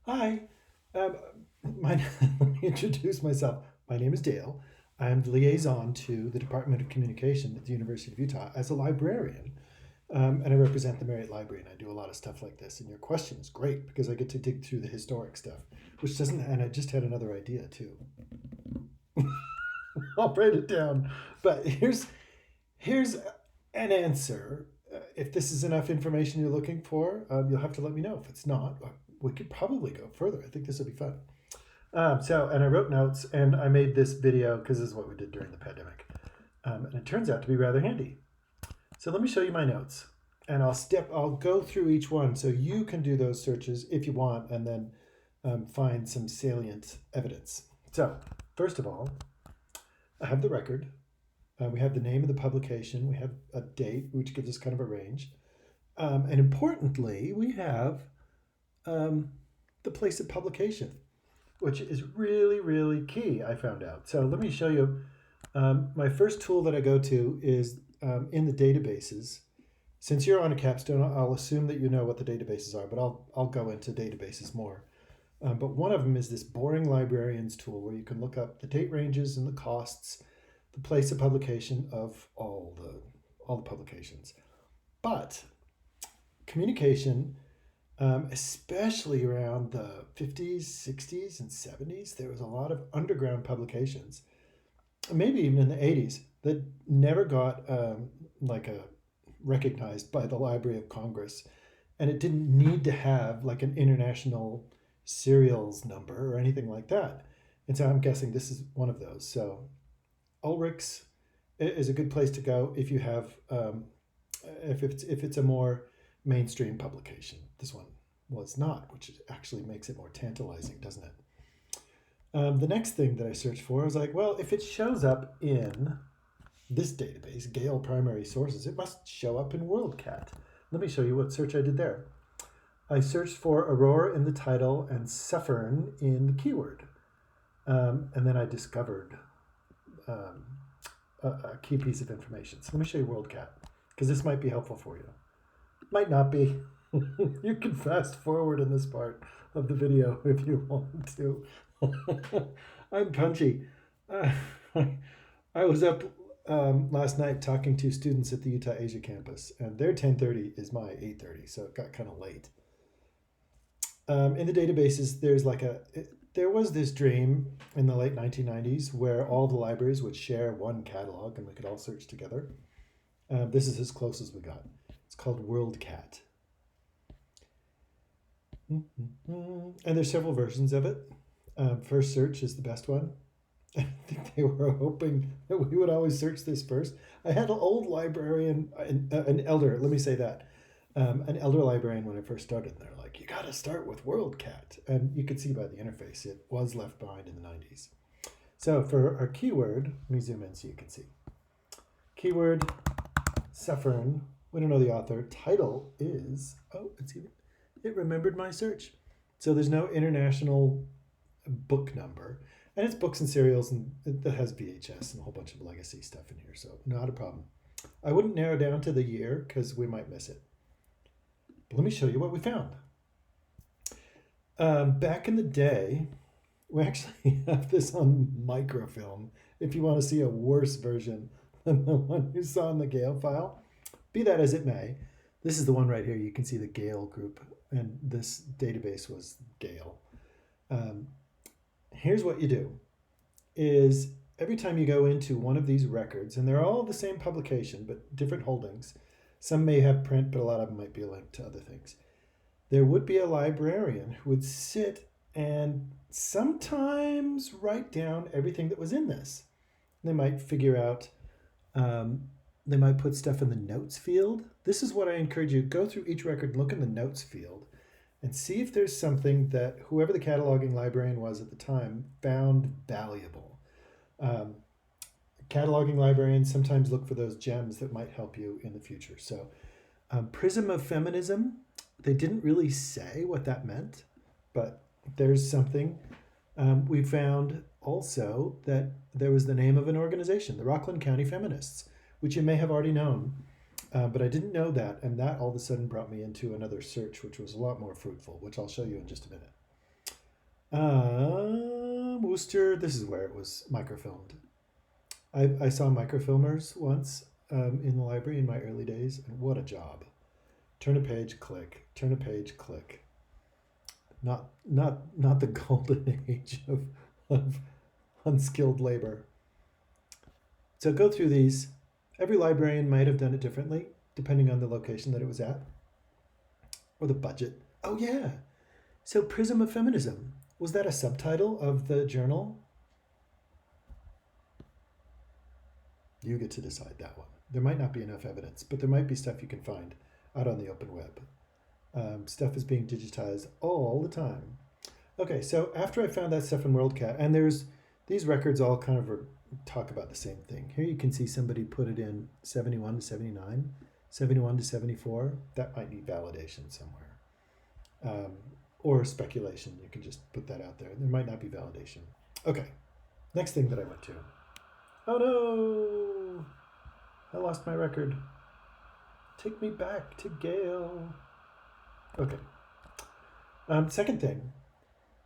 Hi. Um, let me introduce myself. My name is Dale. I am the liaison to the Department of Communication at the University of Utah as a librarian. And I represent the Marriott Library, and I do a lot of stuff like this. And your question is great because I get to dig through the historic stuff, which doesn't, and I just had another idea too. I'll write it down. But here's an answer. If this is enough information you're looking for, you'll have to let me know. If it's not, we could probably go further. I think this will be fun. And I wrote notes and I made this video because this is what we did during the pandemic. And it turns out to be rather handy. So let me show you my notes and I'll go through each one so you can do those searches if you want and then find some salient evidence. So first of all, I have the record. We have the name of the publication. We have a date, which gives us kind of a range. And importantly, we have the place of publication, which is really, really key, I found out. So let me show you. My first tool that I go to is in the databases. Since you're on a capstone, I'll assume that you know what the databases are, but I'll go into databases more. But one of them is this boring librarians tool where you can look up the date ranges and the costs, the place of publication of all the publications. But communication, especially around the 50s, 60s, and 70s, there was a lot of underground publications, maybe even in the 80s, that never got like a recognized by the Library of Congress, and it didn't need to have like an international serials number or anything like that. And so I'm guessing this is one of those. So Ulrich's is a good place to go if you have if it's a more mainstream publication. This one was not, which actually makes it more tantalizing, doesn't it? The next thing that I searched for, I was like, well, if it shows up in this database, Gale Primary Sources, it must show up in WorldCat. Let me show you what search I did there. I searched for Aurora in the title and Suffern in the keyword. And then I discovered a key piece of information. So let me show you WorldCat, because this might be helpful for you. Might not be. You can fast forward in this part of the video if you want to. I'm punchy. Uh, I was up last night talking to students at the Utah Asia campus, and their 10:30 is my 8:30, so it got kind of late. In the databases, there was this dream in the late 1990s where all the libraries would share one catalog and we could all search together. This is as close as we got. It's called WorldCat. And there's several versions of it. First search is the best one. I think they were hoping that we would always search this first. I had an old librarian, an elder, let me say that, an elder librarian when I first started. And they're like, you got to start with WorldCat. And you could see by the interface, it was left behind in the 90s. So for our keyword, let me zoom in so you can see. Keyword, Suffern, we don't know the author. Title is, it remembered my search. So there's no international book number. And it's books and serials, and it has VHS and a whole bunch of legacy stuff in here, so not a problem. I wouldn't narrow down to the year because we might miss it. But let me show you what we found. Back in the day, we actually have this on microfilm if you want to see a worse version than the one you saw in the Gale file. Be that as it may, this is the one right here. You can see the Gale group, and this database was Gale. Here's what you do is every time you go into one of these records, and they're all the same publication but different holdings, some may have print but a lot of them might be linked to other things, there would be a librarian who would sit and sometimes write down everything that was in this. They might figure out, they might put stuff in the notes field. This is what I encourage you, go through each record and look in the notes field and see if there's something that whoever the cataloging librarian was at the time found valuable. Cataloging librarians sometimes look for those gems that might help you in the future. So Prism of Feminism, they didn't really say what that meant, but there's something. We found also that there was the name of an organization, the Rockland County Feminists, which you may have already known. But I didn't know that, and that all of a sudden brought me into another search, which was a lot more fruitful, which I'll show you in just a minute. Worcester, this is where it was microfilmed. I saw microfilmers once in the library in my early days, and what a job. Turn a page, click. Turn a page, click. Not the golden age of unskilled labor. So go through these. Every librarian might have done it differently, depending on the location that it was at, or the budget. Oh yeah. So Prism of Feminism, was that a subtitle of the journal? You get to decide that one. There might not be enough evidence, but there might be stuff you can find out on the open web. Stuff is being digitized all the time. Okay, so after I found that stuff in WorldCat, and there's these records all kind of talk about the same thing. Here you can see somebody put it in 71 to 79, 71 to 74. That might need validation somewhere. Or speculation. You can just put that out there. There might not be validation. Okay, next thing that I went to. Oh no! I lost my record. Take me back to Gale. Okay. Second thing.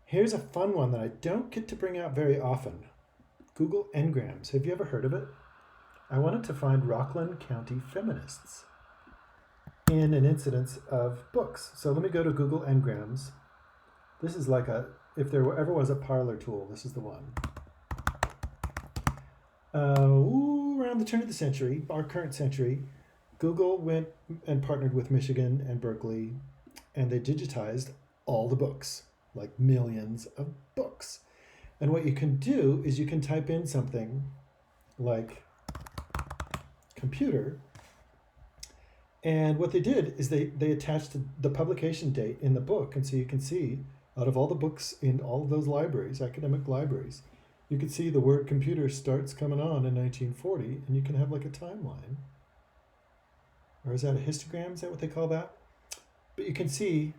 Here's a fun one that I don't get to bring out very often. Google Ngrams. Have you ever heard of it? I wanted to find Rockland County Feminists in an incidence of books. So let me go to Google Ngrams. This is like if there ever was a parlor tool, this is the one. Around the turn of the century, our current century, Google went and partnered with Michigan and Berkeley, and they digitized all the books, like millions of books. And what you can do is you can type in something like computer, and what they did is they attached the publication date in the book, and so you can see out of all the books in all of those libraries, academic libraries, you can see the word computer starts coming on in 1940, and you can have like a timeline. Or is that a histogram? Is that what they call that? But you can see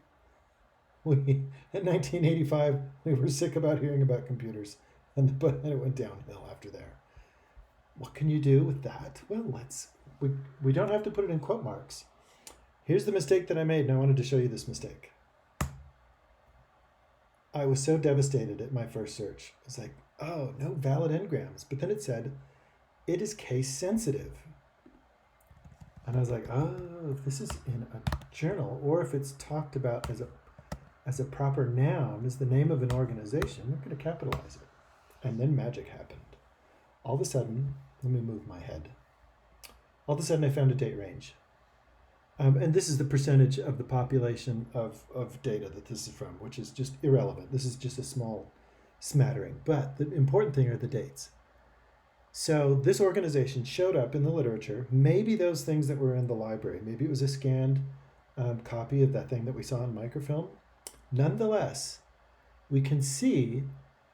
in 1985, we were sick about hearing about computers, but it went downhill after there. What can you do with that? Well, we don't have to put it in quote marks. Here's the mistake that I made, and I wanted to show you this mistake. I was so devastated at my first search. I was like, oh, no valid Ngrams. But then it said, it is case sensitive. And I was like, oh, if this is in a journal, or if it's talked about as a proper noun, as the name of an organization, we're going to capitalize it. And then magic happened. All of a sudden, let me move my head. All of a sudden, I found a date range. And this is the percentage of the population of data that this is from, which is just irrelevant. This is just a small smattering. But the important thing are the dates. So this organization showed up in the literature, maybe those things that were in the library. Maybe it was a scanned copy of that thing that we saw in microfilm. Nonetheless, we can see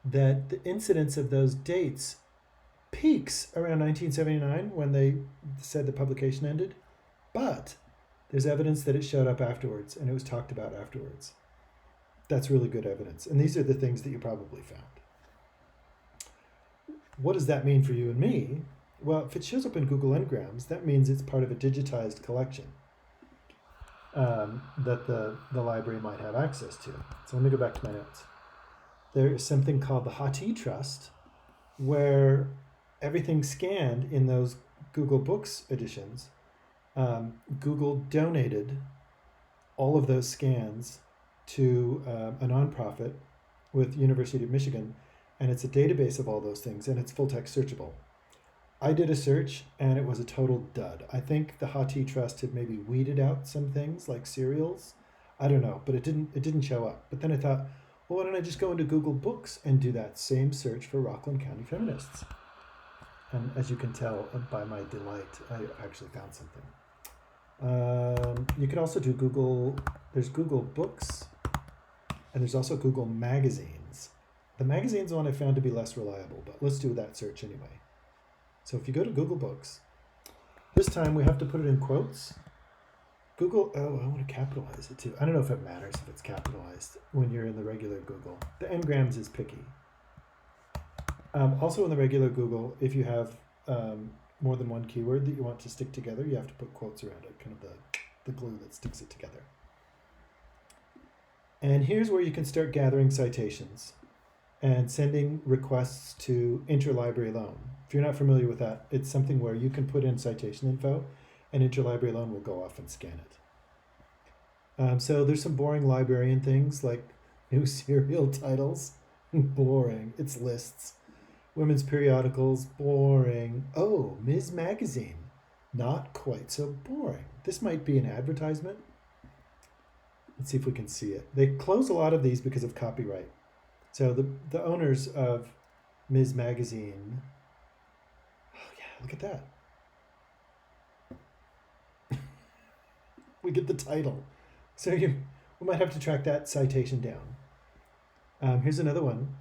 that the incidence of those dates peaks around 1979 when they said the publication ended. But there's evidence that it showed up afterwards and it was talked about afterwards. That's really good evidence. And these are the things that you probably found. What does that mean for you and me? Well, if it shows up in Google Ngrams, that means it's part of a digitized collection that the library might have access to. So let me go back to my notes. There is something called the Hathi Trust, where everything's scanned in those Google Books editions. Google donated all of those scans to a nonprofit with University of Michigan, and it's a database of all those things, and it's full text searchable. I did a search, and it was a total dud. I think the Hathi Trust had maybe weeded out some things like cereals. I don't know, but it didn't show up. But then I thought, well, why don't I just go into Google Books and do that same search for Rockland County Feminists? And as you can tell by my delight, I actually found something. You can also do there's Google Books, and there's also Google Magazines. The magazine's one I found to be less reliable, but let's do that search anyway. So if you go to Google Books, this time we have to put it in quotes. Google, I want to capitalize it too. I don't know if it matters if it's capitalized when you're in the regular Google. The Ngrams is picky. Also in the regular Google, if you have more than one keyword that you want to stick together, you have to put quotes around it, kind of the glue that sticks it together. And here's where you can start gathering citations. and sending requests to interlibrary loan. If you're not familiar with that, it's something where you can put in citation info and interlibrary loan will go off and scan it. So there's some boring librarian things like new serial titles. Boring. It's lists. Women's periodicals. Boring. Oh, Ms. Magazine. Not quite so boring. This might be an advertisement. Let's see if we can see it. They close a lot of these because of copyright. So the owners of Ms. Magazine. Oh yeah, look at that. We get the title. So we might have to track that citation down. Here's another one.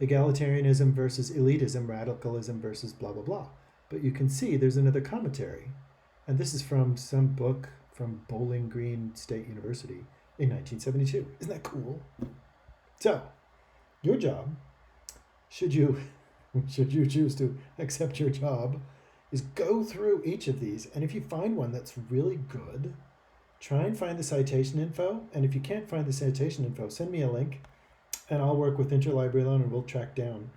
Egalitarianism versus elitism, radicalism versus blah, blah, blah. But you can see there's another commentary. And this is from some book from Bowling Green State University in 1972. Isn't that cool? So, your job, should you choose to accept your job, is go through each of these. And if you find one that's really good, try and find the citation info. And if you can't find the citation info, send me a link and I'll work with Interlibrary Loan and we'll track down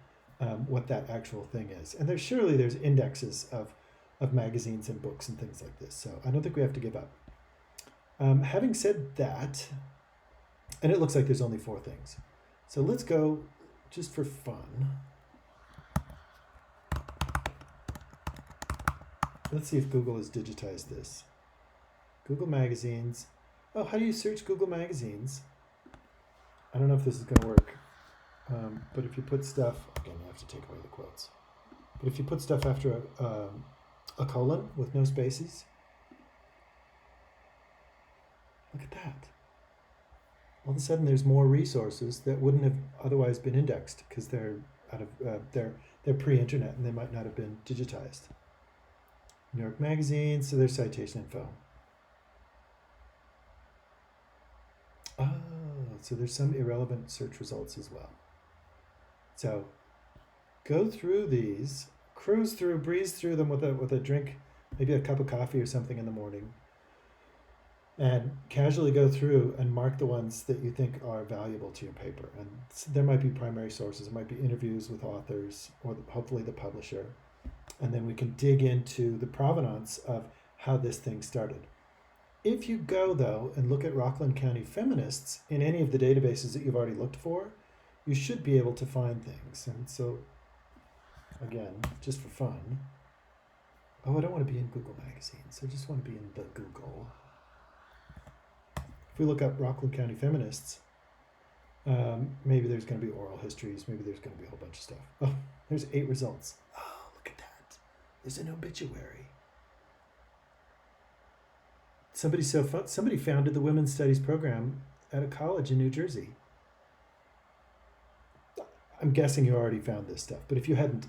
what that actual thing is. And there's indexes of magazines and books and things like this. So I don't think we have to give up. Having said that, and it looks like there's only 4 things. So let's go just for fun. Let's see if Google has digitized this. Google Magazines. Oh, how do you search Google Magazines? I don't know if this is going to work. But if you put stuff, again, I have to take away the quotes. But if you put stuff after a colon with no spaces, look at that. All of a sudden, there's more resources that wouldn't have otherwise been indexed because they're out of they're pre-internet and they might not have been digitized. New York Magazine, so there's citation info. Oh, so there's some irrelevant search results as well. So go through these, cruise through, breeze through them with a drink, maybe a cup of coffee or something in the morning, and casually go through and mark the ones that you think are valuable to your paper. And there might be primary sources, it might be interviews with authors or hopefully the publisher. And then we can dig into the provenance of how this thing started. If you go, though, and look at Rockland County Feminists in any of the databases that you've already looked for, you should be able to find things. And so, again, just for fun, oh, I don't want to be in Google Magazines. I just want to be in the Google. If we look up Rockland County Feminists, maybe there's going to be oral histories. Maybe there's going to be a whole bunch of stuff. Oh, there's 8 results. Oh, look at that. There's an obituary. Somebody founded the Women's Studies program at a college in New Jersey. I'm guessing you already found this stuff, but if you hadn't,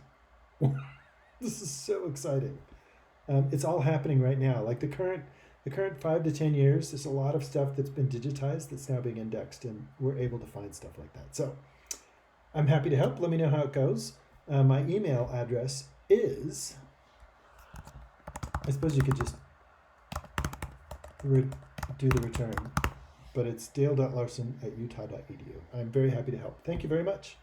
this is so exciting. It's all happening right now. Like the current 5 to 10 years, there's a lot of stuff that's been digitized that's now being indexed, and we're able to find stuff like that. So I'm happy to help. Let me know how it goes. My email address is, I suppose you could just do the return, but it's dale.larson@utah.edu. I'm very happy to help. Thank you very much.